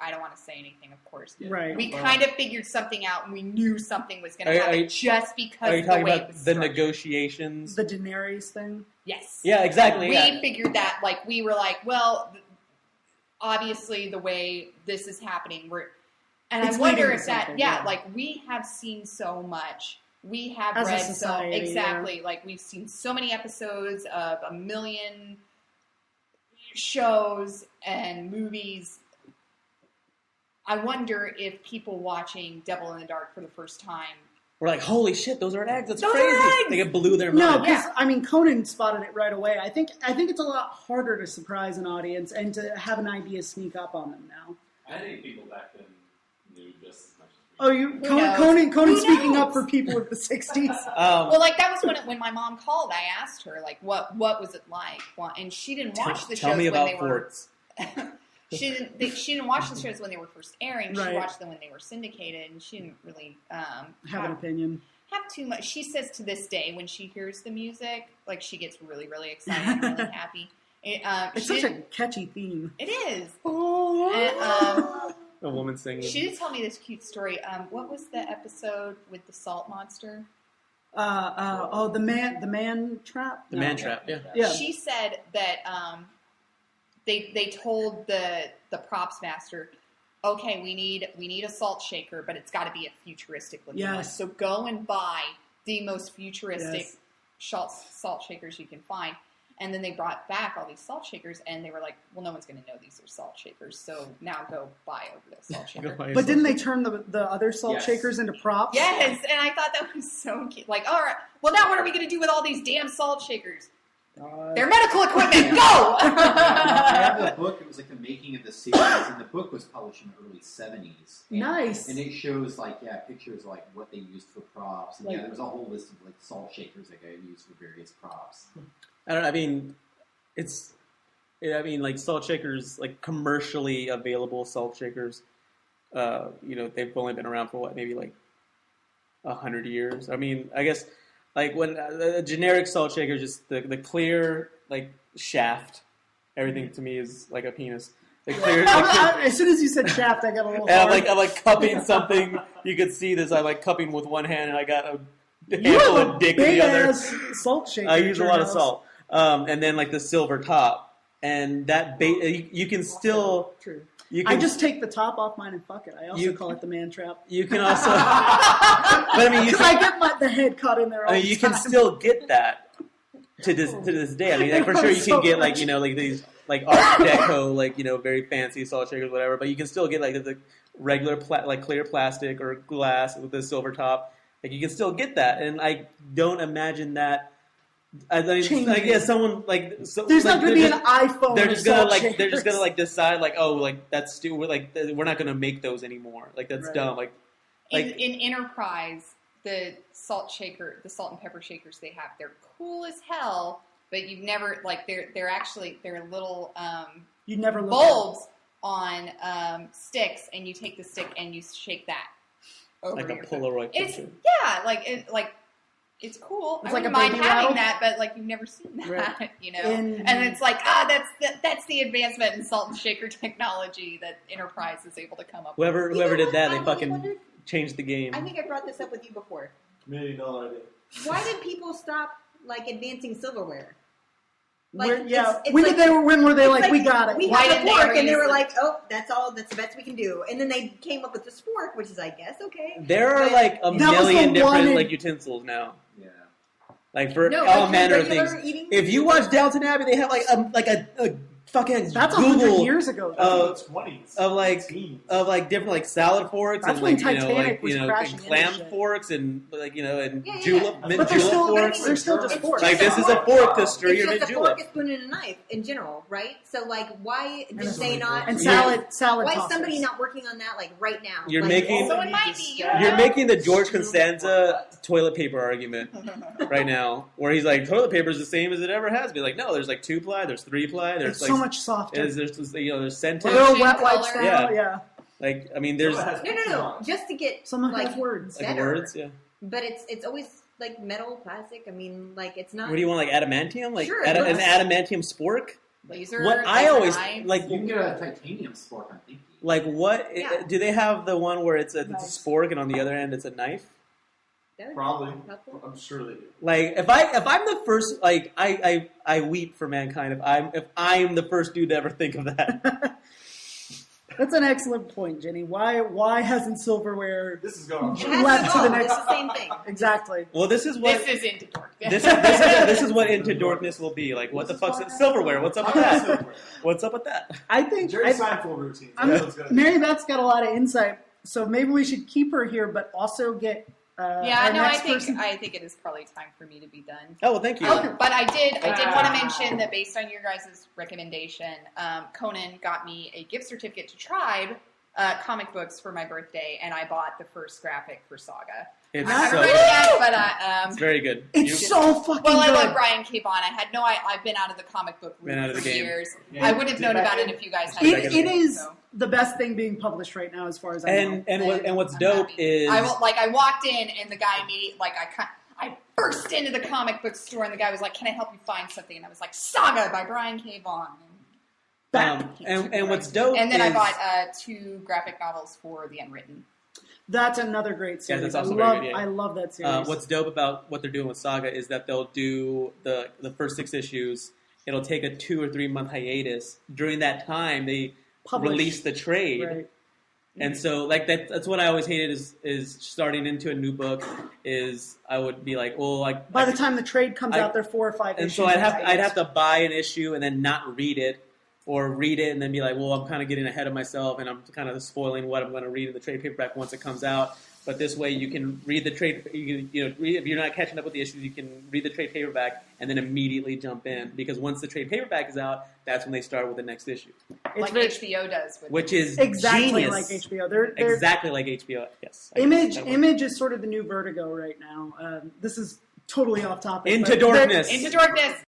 I don't want to say anything, of course. Yeah. Right. We kind of figured something out, and we knew something was going to happen just because are you talking the way about it was the structured. negotiations? The Daenerys thing? Yes. Yeah, exactly. We figured that, like, we were like, well, obviously the way this is happening, and It's I wonder leading to if that, something, yeah, yeah. like, we have seen so much. We have As a read society, exactly, like, we've seen so many episodes of a million shows and movies. I wonder if people watching Devil in the Dark for the first time, We're like, holy shit, those are eggs. That's Those are crazy. eggs! Like, it blew their No, mind. because I mean, Conan spotted it right away. I think it's a lot harder to surprise an audience and to have an idea sneak up on them now. I think people back then knew just as much as we Oh, Who knows? Conan Who speaking knows? up for people of the '60s. well, like, that was when my mom called. I asked her, like, what was it like? Well, and she didn't watch the shows Tell me when about they were. forts. She didn't watch the shows when they were first airing. She Right. watched them when they were syndicated, and she didn't really Have an opinion. have too much. She says to this day, when she hears the music, like, she gets really, really excited and really happy. It's such a catchy theme. It is. Oh. And, A woman singing. she did tell me this cute story. What was the episode with the salt monster? The man trap. The man trap, yeah. Yeah. She said that they told the props master, okay, we need a salt shaker, but it's got to be a futuristic looking one. Yes. So go and buy the most futuristic Yes. salt shakers you can find. And then they brought back all these salt shakers, and they were like, well, no one's going to know these are salt shakers, so now go buy over the salt shaker. But didn't they turn the other salt Yes. shakers into props? Yes, and I thought that was so cute. Like, all right, well, now what are we going to do with all these damn salt shakers? They're medical equipment. Go! I have the book. It was like the making of the series, and the book was published in the early '70s. And, Nice. And it shows pictures of like what they used for props. And Like- there was a whole list of like salt shakers that got used for various props. I don't know. I mean, like, salt shakers, like, commercially available salt shakers, they've only been around for, maybe, like, 100 years. I mean, I guess, like, when a generic salt shaker is just the clear, like, shaft. Everything to me is like a penis. The clear, As soon as you said shaft, I got a little. and hard. I'm like cupping something. You could see this. I'm like cupping with one hand, and I got a You handful have of a dick in big the other. ass salt shaker. I use a at lot your of house. salt, and then like the silver top, and that you can still. True. You can, I just take the top off mine and fuck it. I also You- call it the man trap. You can also. But I mean, you Because I get the head caught in there all I mean, the you time. can still get that to this day. I mean, like, for sure you can get like like these like Art Deco, like very fancy salt shakers, whatever. But you can still get like the regular like clear plastic or glass with the silver top. Like, you can still get that, and I don't imagine that. I mean, like, yeah, someone like There's like, not going to be an iPhone. They're of just gonna salt like they're just gonna shakers. like decide like, oh, like that's stupid. Like, we're not gonna make those anymore. Like, that's Right. dumb. Like In Enterprise, the salt and pepper shakers they have, they're cool as hell, but you've never, like, they're little You never look bulbs on sticks, and you take the stick and you shake that over like a your food. Polaroid It's picture. it's cool. It's I like wouldn't a mind baby having rattle? that, but like, you've never seen that, Right. And it's like, that's the advancement in salt and shaker technology that Enterprise is able to come up with. Whoever You know did what? that, I they really fucking wondered- changed the game. I think I brought this up with you before. $1 million idea. Why did people stop like advancing silverware? Like, When- yeah. it's When like- were they it's like, we got it? We Why have didn't a they fork, ever and they use were it? like, "Oh, that's the best we can do." And then they came up with the spork, which is, I guess, okay. There are But- like a That was million the different one- like utensils now, Yeah. like for No, all like manner of regular things. eating- If you watch Downton Abbey, they have like a fucking That's 100 Google years ago. of- That's 20s. of like teens. different like salad forks That's and when like Titanic was crashing and clam into shit. forks and and Yeah, yeah, julep yeah. mint But they're julep still, forks. they're still just It's forks. Like, this is a fork to stir It's your just mint a fork, julep. a spoon, and a knife in general, right? So, like, why did And they not? And Yeah. salad Why is tossers. somebody not working on that, like, right now? You're Like, making- So it might be. You're making the George Costanza toilet paper argument right now, where he's like, toilet paper is the same as it ever has been. Like, no, there's like 2-ply, there's 3-ply, there's It's like so much softer. there's scented. Little wet Color. wipes style, Yeah. yeah. Like, I mean, there's No. Just to get Some like have words. like better. words, yeah. But it's always like metal, plastic. I mean, like, it's not. What do you want, like adamantium? Like Sure, an yes. adamantium spork? Laser. What I laser always knives. like. You can get a titanium spork, I'm thinking. Like what? Yeah. Do they have the one where it's a Nice. spork and on the other end it's a knife? That would be Probably. helpful. I'm sure they do. Like if I'm the first, like I weep for mankind if I'm the first dude to ever think of that. That's an excellent point, Jenny. Why hasn't silverware This is going. It has Left to the evolve. next- It's the same thing. exactly? Well, this is what This is into dork. this is what Into Dorkness will be. Like, what the fuck's silverware? What's up with that? What's up with that? I think Jerry Seinfeld routine. That's good. Mary Beth's got a lot of insight, so maybe we should keep her here, but also get Yeah, our no, I next person. think it is probably time for me to be done. Oh, well, thank you. But I did want to mention that based on your guys' recommendation, Conan got me a gift certificate to Tribe comic books for my birthday, and I bought the first graphic for Saga. It's I haven't so read it yet, but it's very good. It's so fucking well, I good. love Brian K. Vaughan. I had I've been out of the comic book Been out loop of for the game. years. Yeah. I would have known Did about that it if you guys had It it. is So. the best thing being published right now, as far as I know. And what's I'm dope happy. is I walked in and the guy immediately I burst into the comic book store and the guy was like, "Can I help you find something?" And I was like, "Saga by Brian K. Vaughan." and what's dope And then is, I bought 2 graphic novels for The Unwritten. That's another great series. that's also I very love, good, yeah. I love that series. what's dope about what they're doing with Saga is that they'll do the first 6 issues. It'll take a 2 or 3 month hiatus. During that time, they Publish. release the trade. Right. And so, like that's what I always hated is starting into a new book. Is I would be like, well, like By the time the trade comes out, they're 4 or 5 and issues. so I'd have to buy an issue and then not read it, or read it and then be like, well, I'm kind of getting ahead of myself and I'm kind of spoiling what I'm going to read in the trade paperback once it comes out. But this way, you can read the trade. Read, if you're not catching up with the issues, you can read the trade paperback and then immediately jump in, because once the trade paperback is out, that's when they start with the next issue, It's Like very- HBO does. With which is exactly genius. like HBO. They're Exactly like HBO. Yes. Image is sort of the new Vertigo right now. This is totally off topic. Into but Dorkness. Into Darkness.